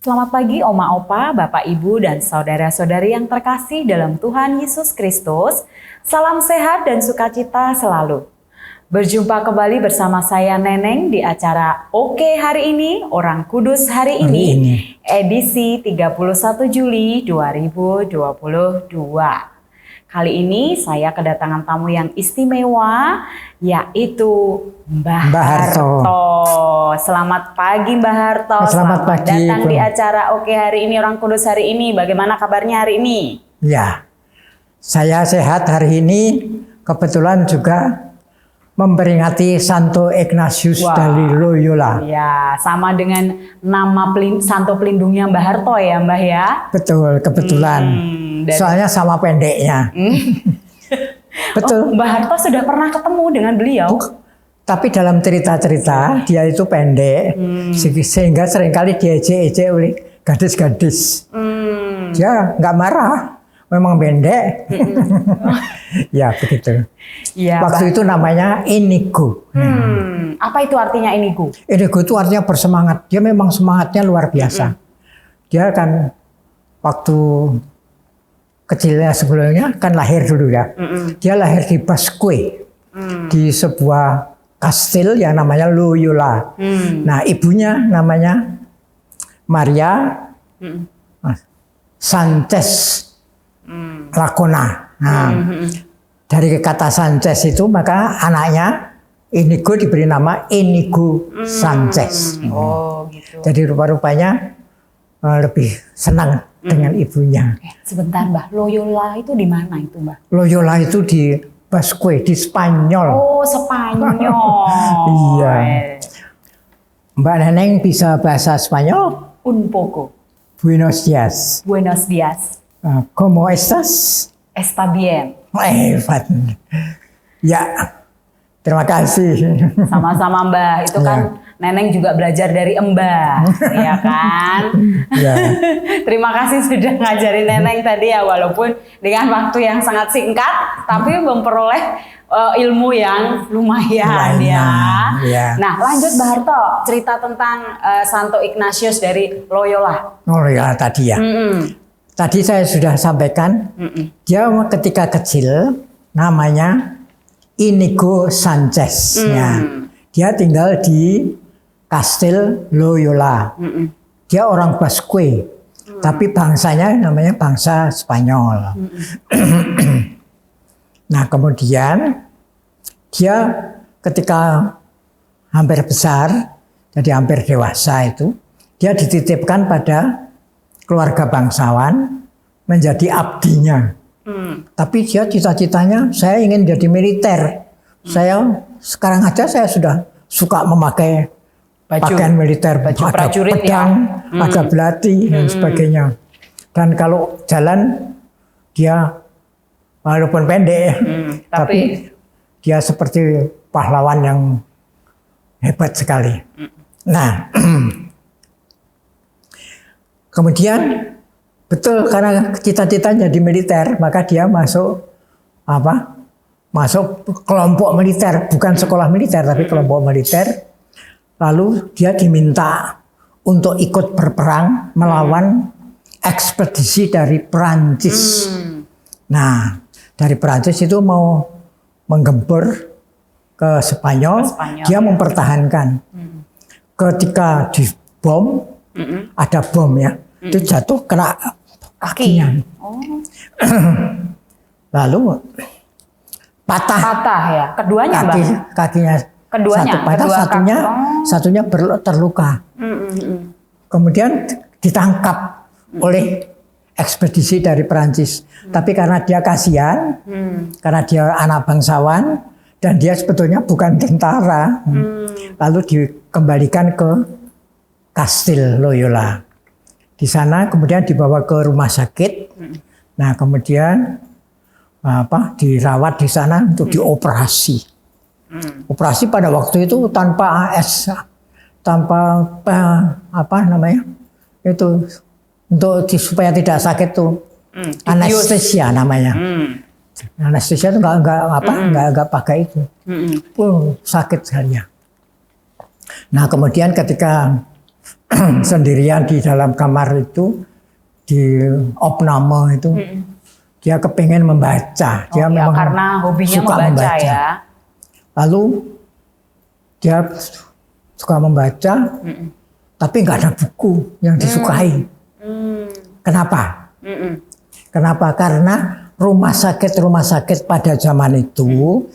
Selamat pagi Oma Opa, Bapak Ibu dan saudara-saudari yang terkasih dalam Tuhan Yesus Kristus. Salam sehat dan sukacita selalu. Berjumpa kembali bersama saya Neneng di acara Oke Hari Ini, Orang Kudus Hari Ini, edisi 31 Juli 2022. Kali ini saya kedatangan tamu yang istimewa, yaitu Mbah Harto. Selamat pagi Mbah Harto. Selamat pagi. Datang di acara Oke Hari Ini, Orang Kudus Hari Ini. Bagaimana kabarnya hari ini? Ya, saya sehat hari ini. Kebetulan juga memperingati Santo Ignatius dari Loyola. Ya, sama dengan nama Santo pelindungnya Mbah Harto ya Mbah ya? Betul, kebetulan. Soalnya sama pendeknya. Betul. Mbah Harto sudah pernah ketemu dengan beliau? Tapi dalam cerita-cerita dia itu pendek, sehingga seringkali diejek-ejek oleh gadis-gadis. Dia nggak marah, memang pendek. Ya begitu. Ya, waktu itu namanya Inigo. Apa itu artinya Inigo? Inigo itu artinya bersemangat. Dia memang semangatnya luar biasa. Dia kan waktu kecilnya sebelumnya kan lahir dulu ya. Dia lahir di Basque, di sebuah kastil yang namanya Loyola. Nah ibunya namanya Maria Sanchez Lacona. Nah, dari kata Sanchez itu maka anaknya Inigo diberi nama Inigo Sanchez. Oh gitu. Jadi rupa-rupanya lebih senang dengan ibunya. Sebentar Mbah, Loyola itu di mana itu Mbah? Loyola itu di Basque, di Spanyol. Oh, Spanyol. Iya. Mbak Neneng bisa bahasa Spanyol? Un poco. Buenos días. Buenos días. ¿Cómo estás? Está bien. Hebat. Ya, terima kasih. Sama-sama Mbah, itu kan Neneng juga belajar dari Mbah, ya kan? Ya. Terima kasih sudah ngajarin Neneng tadi ya, walaupun dengan waktu yang sangat singkat, tapi memperoleh ilmu yang lumayan ya. Nah lanjut Mbah Harto, cerita tentang Santo Ignatius dari Loyola. Loyola tadi ya. Tadi saya sudah sampaikan, dia ketika kecil namanya Inigo Sanchez. Dia tinggal di Kastil Loyola. Dia orang Basque, tapi bangsanya namanya bangsa Spanyol. Nah kemudian dia ketika hampir besar, jadi hampir dewasa itu, dia dititipkan pada keluarga bangsawan menjadi abdinya. Tapi dia cita-citanya, saya ingin jadi militer. Saya sekarang aja saya sudah suka memakai pakaian militer, ada pedang, ada belati dan sebagainya. Dan kalau jalan dia walaupun pendek, tapi dia seperti pahlawan yang hebat sekali. Nah, kemudian betul karena cita-citanya di militer, maka dia masuk kelompok militer, bukan sekolah militer tapi kelompok militer. Lalu dia diminta untuk ikut berperang melawan ekspedisi dari Perancis. Nah, dari Perancis itu mau menggempur ke Spanyol, dia mempertahankan. Ketika dibom, ada bom ya, itu jatuh kena kakinya. Lalu patah ya, keduanya kakinya. Satunya terluka. Kemudian ditangkap oleh ekspedisi dari Perancis. Tapi karena dia kasihan, karena dia anak bangsawan dan dia sebetulnya bukan tentara, lalu dikembalikan ke Kastil Loyola. Di sana kemudian dibawa ke rumah sakit. Nah kemudian dirawat di sana untuk dioperasi. Operasi pada waktu itu tanpa AS, tanpa itu untuk supaya tidak sakit tuh anestesia namanya. Anestesia itu nggak pakai itu, sakit sekali ya. Nah kemudian ketika sendirian di dalam kamar itu, di opname itu, dia kepengen membaca. Dia memang karena hobinya suka membaca ya. Lalu dia suka membaca, tapi nggak ada buku yang disukai. Kenapa? Kenapa? Karena rumah sakit pada zaman itu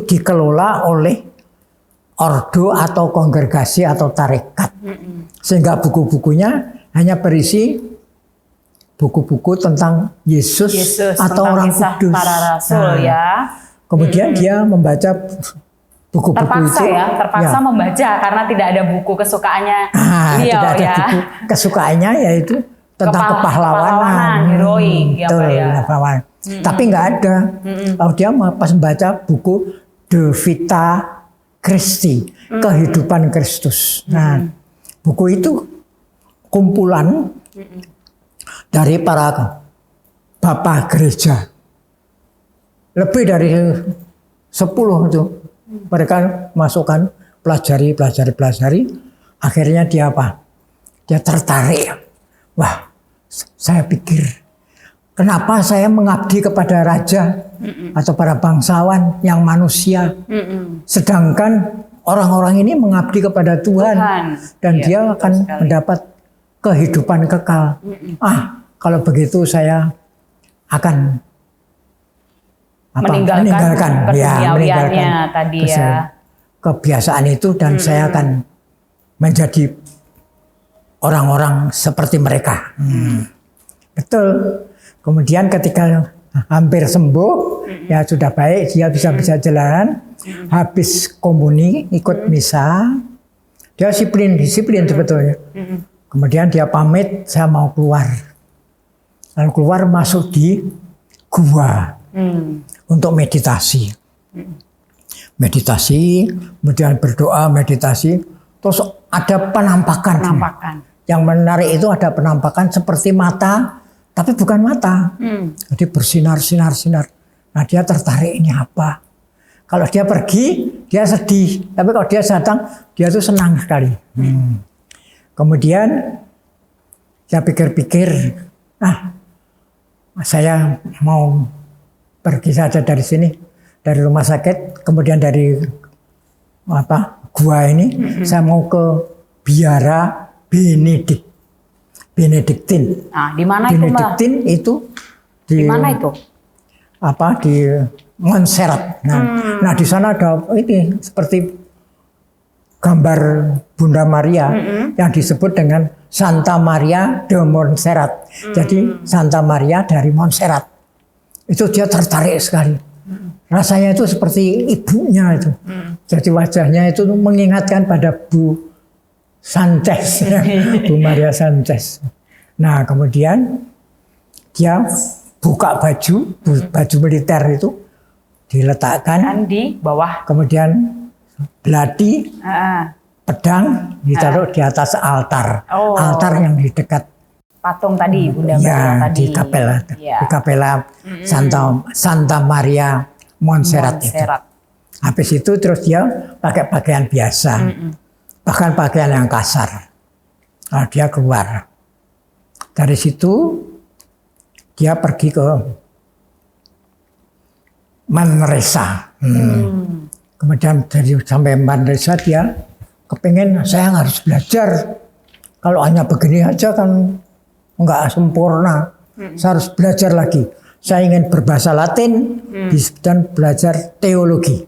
dikelola oleh ordo atau kongregasi atau tarekat. Sehingga buku-bukunya hanya berisi buku-buku tentang Yesus atau tentang orang kisah kudus. Para rasul ya. Kemudian dia membaca buku-buku itu. Terpaksa membaca karena tidak ada buku kesukaannya beliau tidak ada ya. buku kesukaannya yaitu tentang kepahlawanan, heroik ya. Tapi nggak ada. Kalau dia pas membaca buku De Vita Christi, kehidupan Kristus. Nah, buku itu kumpulan dari para bapak gereja. Lebih dari 10 itu. Mereka masukkan pelajari. Akhirnya dia apa? Dia tertarik. Wah, saya pikir kenapa saya mengabdi kepada raja atau para bangsawan yang manusia, sedangkan orang-orang ini mengabdi kepada Tuhan. Dan dia akan mendapat kehidupan kekal. Kalau begitu saya akan meninggalkan tadi ya kebiasaan itu dan saya akan menjadi orang-orang seperti mereka. Betul. Kemudian ketika hampir sembuh, ya sudah baik, dia bisa jalan. Habis komuni, ikut misa, dia disiplin sebetulnya. Kemudian dia pamit, saya mau keluar. Lalu keluar masuk di gua untuk meditasi. Kemudian berdoa, meditasi. Terus ada penampakan. Yang menarik itu ada penampakan seperti mata, tapi bukan mata. Jadi bersinar. Nah dia tertarik, ini apa? Kalau dia pergi, dia sedih. Tapi kalau dia datang, dia tuh senang sekali. Kemudian saya pikir-pikir, saya mau pergi saja dari sini, dari rumah sakit, kemudian dari gua ini, saya mau ke biara Benediktin. Nah, di mana itu, Mbak? Benediktin itu di mana itu? Di Montserrat. Nah, di sana ada ini seperti gambar Bunda Maria yang disebut dengan Santa Maria de Montserrat. Jadi Santa Maria dari Montserrat. Itu dia tertarik sekali. Rasanya itu seperti ibunya itu. Jadi wajahnya itu mengingatkan pada Bu Sanchez, Bu Maria Sanchez. Nah, kemudian dia buka baju militer itu, diletakkan di bawah. Kemudian belati, pedang ditaruh di atas altar. Altar yang di dekat patung tadi, Bunda Maria tadi. Di kapela Santa Maria Montserrat itu. Habis itu terus dia pakai pakaian biasa. Bahkan pakaian yang kasar. Nah, dia keluar. Dari situ dia pergi ke Manresa. Kemudian sampai Manresa dia kepengen, saya harus belajar. Kalau hanya begini aja kan enggak sempurna. Saya harus belajar lagi. Saya ingin berbahasa Latin dan belajar teologi.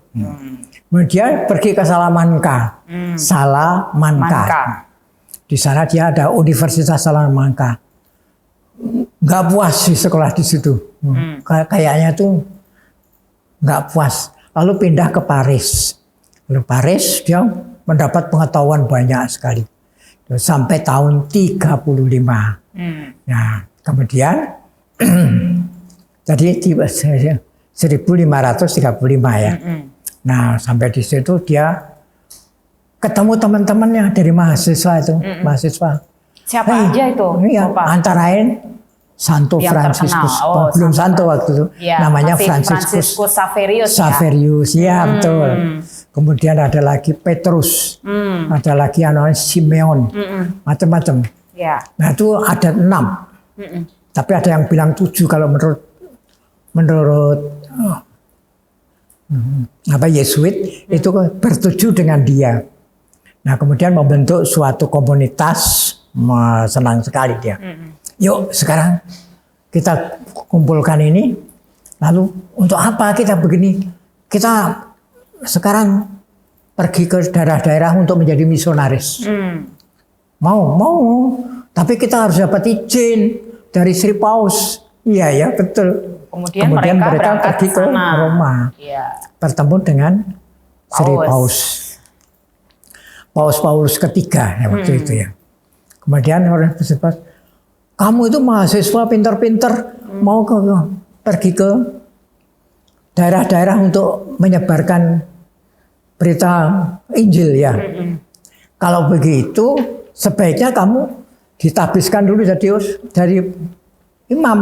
Kemudian pergi ke Salamanca. Di sana dia ada Universitas Salamanca. Nggak puas di sekolah di situ. Kayaknya tuh nggak puas. Lalu pindah ke Paris. Lalu Paris dia mendapat pengetahuan banyak sekali. Sampai tahun 35. Nah, kemudian jadi 1535 ya. Nah, sampai di situ dia ketemu teman-temannya dari mahasiswa itu, mahasiswa. Siapa aja itu? Ya, antara lain Santo Franciscus, belum Santo waktu itu, namanya Franciscus Saverius ya betul. kemudian ada lagi Petrus, ada lagi namanya Simeon, macam-macam. Ya. Nah itu ada 6, tapi ada yang bilang 7 kalau menurut Yesuit itu bertuju dengan dia. Nah kemudian membentuk suatu komunitas, senang sekali dia. Yuk sekarang kita kumpulkan ini, lalu untuk apa kita begini? Kita sekarang pergi ke daerah-daerah untuk menjadi misionaris. Mau, tapi kita harus dapat izin dari Sri Paus. Iya ya betul. Kemudian mereka pergi ke Roma, bertemu dengan Sri Paus. Paulus ketiga ya, waktu itu ya. Kemudian orang berkata, kamu itu mahasiswa pinter-pinter mau pergi ke daerah-daerah untuk menyebarkan berita Injil ya. Kalau begitu sebaiknya kamu ditabiskan dulu dari imam.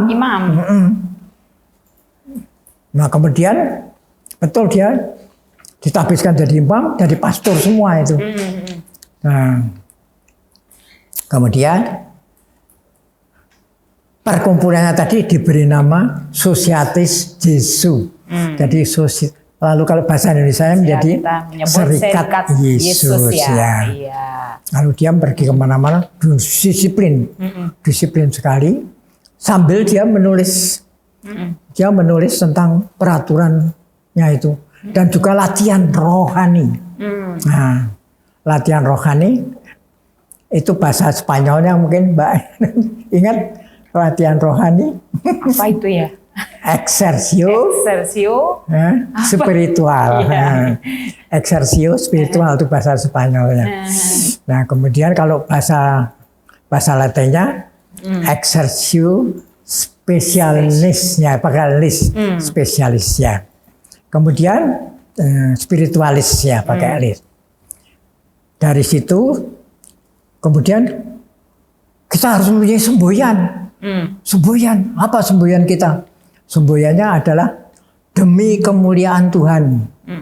Nah kemudian betul dia ditabiskan jadi imam, jadi pastor semua itu. Nah kemudian perkumpulannya tadi diberi nama Societas Jesu. Jadi lalu kalau bahasa Indonesia menjadi Serikat Yesus ya. Lalu dia pergi kemana-mana, disiplin sekali, sambil dia menulis tentang peraturannya itu, dan juga latihan rohani. Nah, latihan rohani itu bahasa Spanyolnya mungkin Mbak ingat. Latihan rohani. Apa itu ya? Exercio spiritual. Exercio spiritual itu bahasa Spanyolnya. Nah kemudian kalau bahasa Latinnya exercio spesialisnya, pakai lis spesialisnya. Kemudian spiritualisnya pakai lis. Dari situ kemudian kita harus mempunyai semboyan. Semboyan, apa semboyan kita? Semboyannya adalah demi kemuliaan Tuhan.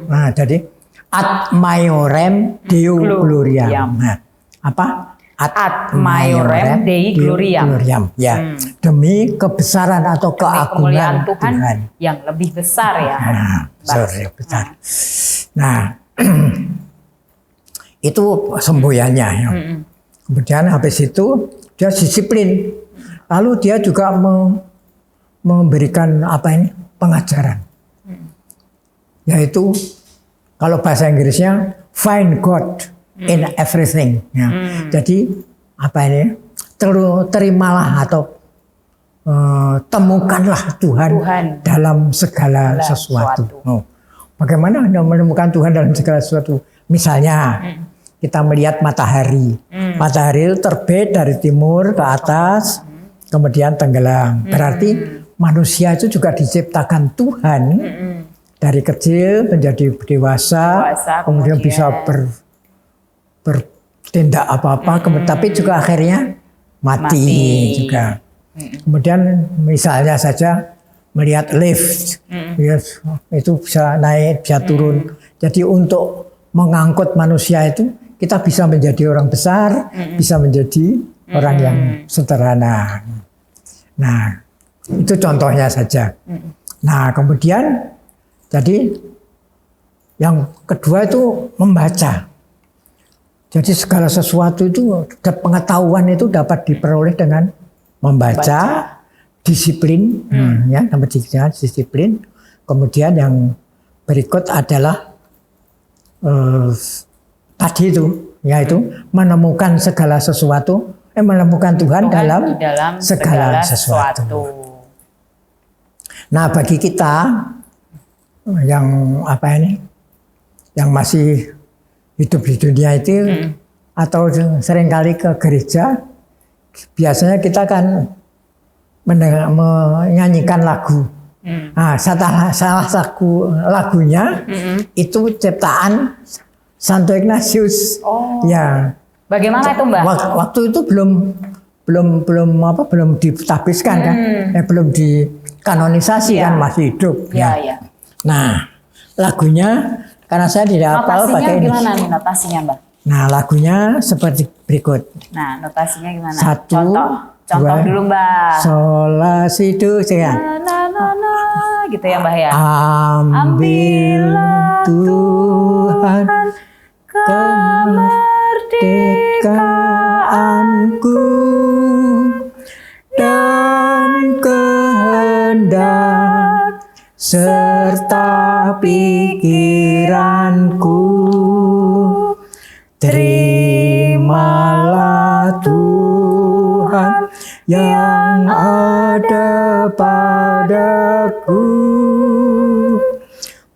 Nah, jadi ad maiorem Deo gloriam. Nah, apa? Ad maiorem Dei gloriam. Ya, demi kebesaran atau keagungan Tuhan yang lebih besar ya. Besar. Nah, itu semboyannya. Ya. Kemudian habis itu dia disiplin. Lalu dia juga memberikan pengajaran, yaitu kalau bahasa Inggrisnya find God in everything. Ya. Jadi terimalah atau temukanlah Tuhan dalam segala sesuatu. Bagaimana Anda menemukan Tuhan dalam segala sesuatu? Misalnya kita melihat matahari. Matahari itu terbit dari timur ke atas, kemudian tenggelam. Berarti manusia itu juga diciptakan Tuhan dari kecil menjadi dewasa kemudian bisa bertindak apa-apa, tapi juga akhirnya mati juga. Kemudian misalnya saja melihat lift, itu bisa naik, bisa turun. Jadi untuk mengangkut manusia itu kita bisa menjadi orang besar, bisa menjadi orang yang sederhana. Nah, itu contohnya saja. Nah, kemudian jadi yang kedua itu membaca. Jadi segala sesuatu itu, pengetahuan itu dapat diperoleh dengan membaca, disiplin, ya, nomor 3 disiplin. Kemudian yang berikut adalah tadi itu, yaitu menemukan segala sesuatu. Menemukan Tuhan dalam segala sesuatu. Nah, bagi kita yang yang masih hidup di dunia itu atau seringkali ke gereja, biasanya kita kan menyanyikan lagu. Nah, salah satu lagunya itu ciptaan Santo Ignatius. Ya. Bagaimana itu, Mbak? Waktu itu belum ditabiskan kan, belum dikanonisasi kan, masih hidup. Ya. Nah, lagunya karena saya tidak hafal Notasinya pakai ini. gimana nih notasinya, Mbah? Nah, lagunya seperti berikut. Nah, notasinya gimana? Satu, Contoh dua, dulu, Mbah. Sol la si do ya. Na, gitu ya, Mbah ya. Ambillah Tuhan kemerdekaanku dan kehendak serta pikiranku. Terimalah Tuhan yang ada padaku.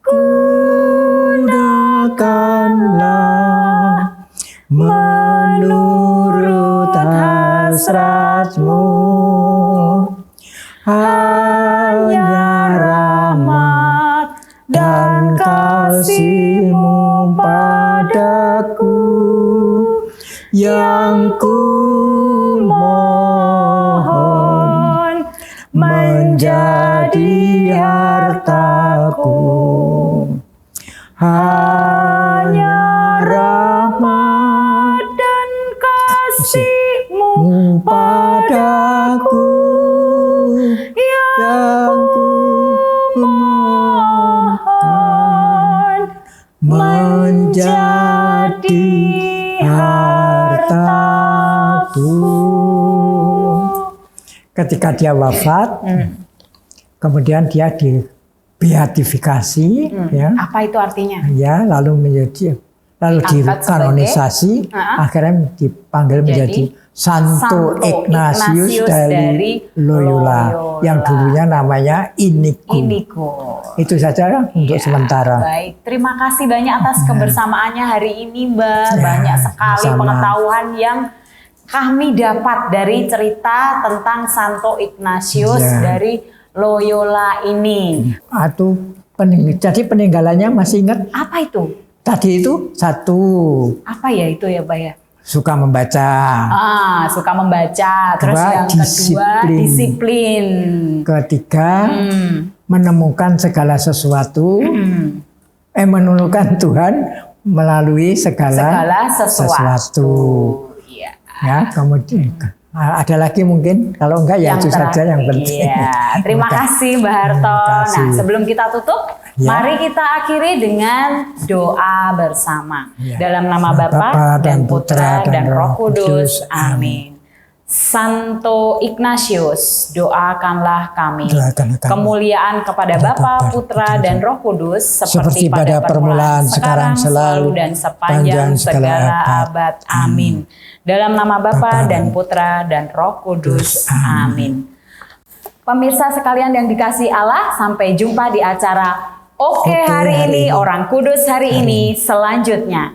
Gunakanlah menurut hasratmu. Hanya rahmat dan kasih-Mu padaku yang ku mohon menjadi hartaku. Hanya rahmat dan kasih-Mu padaku yang ku mohon menjadi hartaku. Ketika dia wafat, kemudian dia dibeatifikasi, ya. Apa itu artinya? Ya, lalu dikanonisasi, akhirnya dipanggil menjadi Santo Ignatius dari Loyola, yang dulunya namanya Inigo. Itu saja untuk sementara. Baik, terima kasih banyak atas kebersamaannya hari ini, Mbak. Banyak sekali pengetahuan yang kami dapat dari cerita tentang Santo Ignatius dari Loyola ini. Jadi peninggalannya masih ingat? Apa itu? Tadi itu satu. Apa ya itu ya, Mbak ya? Suka membaca. Suka membaca. Terus yang kedua disiplin. Ketiga menemukan segala sesuatu. Menemukan Tuhan melalui segala sesuatu. Iya. Ya, kemudian ada lagi mungkin, kalau enggak ya itu saja yang penting. Iya. Terima kasih Mbah Harto. Nah, sebelum kita tutup, mari kita akhiri dengan doa bersama. Dalam nama Bapa dan Putra dan Roh Kudus. Amin. Santo Ignatius, doakanlah kami. Kemuliaan kepada Bapa, Putra, dan Roh Kudus seperti pada permulaan, sekarang, selalu, dan sepanjang segala abad. Amin. Dalam nama Bapa dan Putra dan Roh Kudus. Amin. Pemirsa sekalian yang dikasihi Allah, sampai jumpa di acara Oke hari ini, Orang Kudus hari ini selanjutnya.